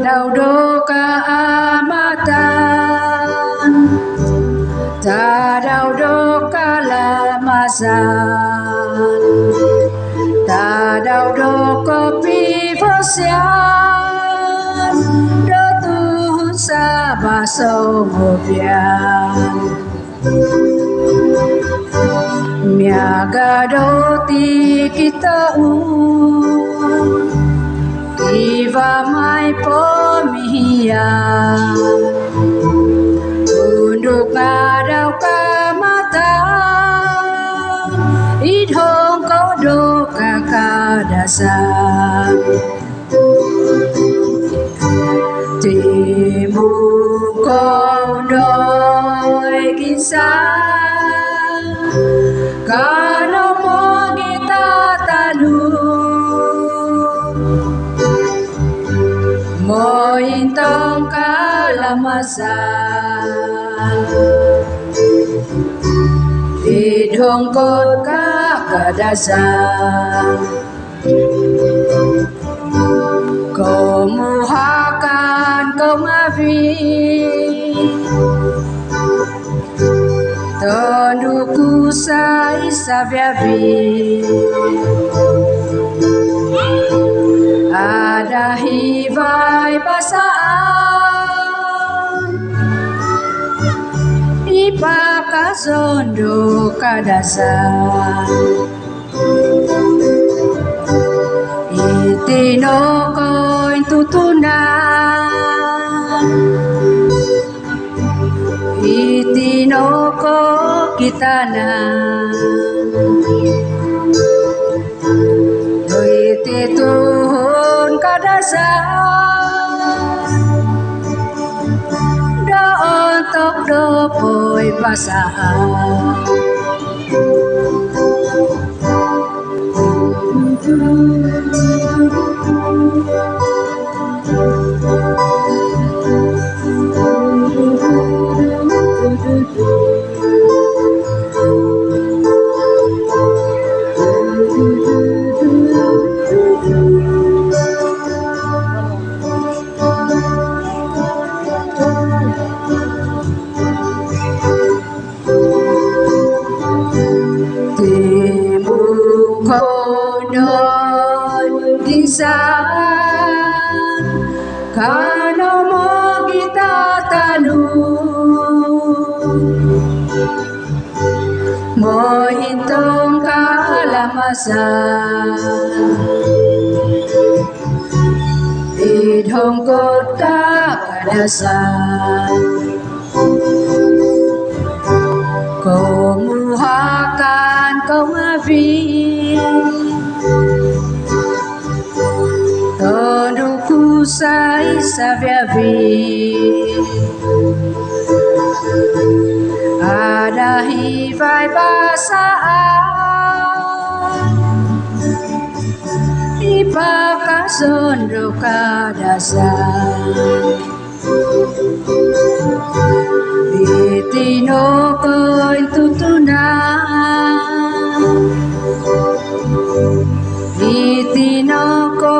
Đâu đô keamatan, tak đâu đô kalamasan, tak đâu đô kopi phosian, đô tu sa ba sâu mobian. Miaga do ti kita Iva mai pomia Unduk ngadau kamata Idhong kau do kakadasan Timu kau doi kisah Kano mo kita tanu Mo intong kalamasan Idhong kot kakadasan Kau muhakan kau ngavi Tonduku sa isabiabi Ada hivay basaan Ipakasondo kadasan Itinoko'y tutunan Itinoko kita na Itituhun kadasan Doon tok dopoy basaan Kano mo kita tanu Mo intong kalamasan Idhong kot kakadasan Kau muhakan kau ngavi Tonduku sa isabiabi Ada hivay basaan Ipakasondo kadasan Itinoko'y tutunan Itinoko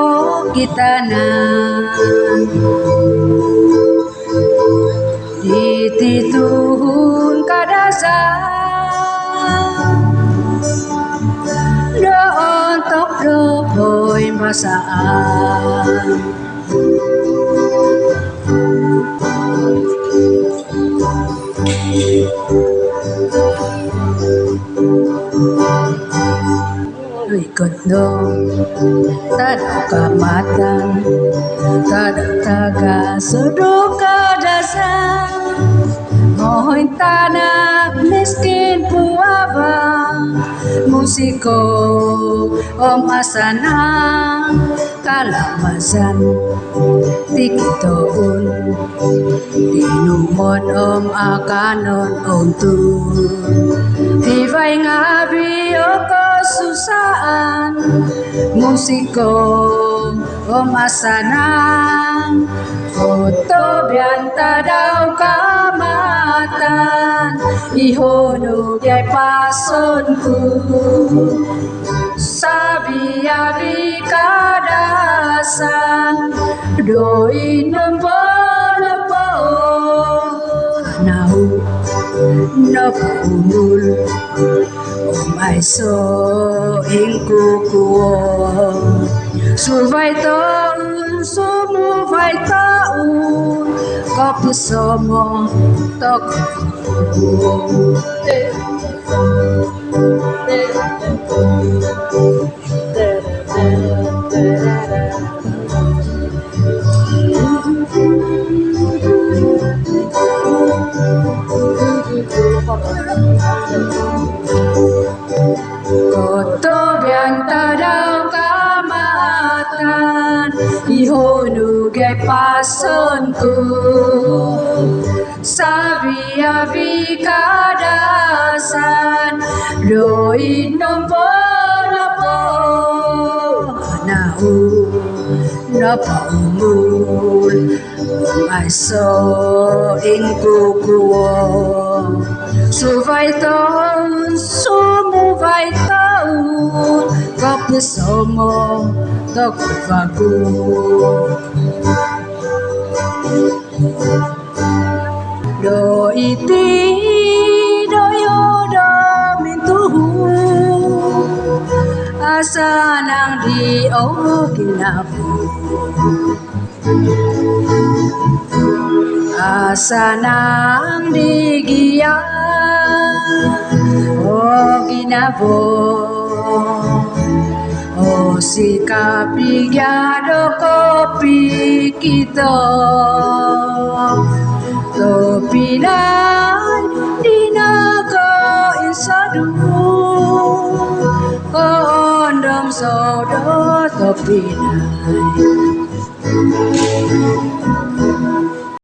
kita na Itituhun kadasan Doon tok dopoy masaan Ikut dong, tadaw kamatan, tadaw taga sudok kadasan, mohoy tanak miskin puaba, musiko om asanang kalamasan, tikitoon, tinumon om akanon om tu, hivay ngabi o susaan musiko om asanang Oto bianta daw kamatan Ihono gay pasonku Sabi-abi kadasan Doi nembo-nembo Nau napumul Umay so ingkukuo Survay taon, sumuvay taon Kapusomo takkuo Koto bianta daw kamatan Ihono gay pasonku Sabi-abi kadasan Doi nombo-nombo Nau napaumul Umay so ingkukuo Suvay taon, sumuvay taon Kapusomo takuvaku Do iti doyo mintuhu Asa nang di okinapu Asa nang digiyan O ginabo O si kapigado kopi kita To pinay dinago insadu Ko ondom sodo to pinay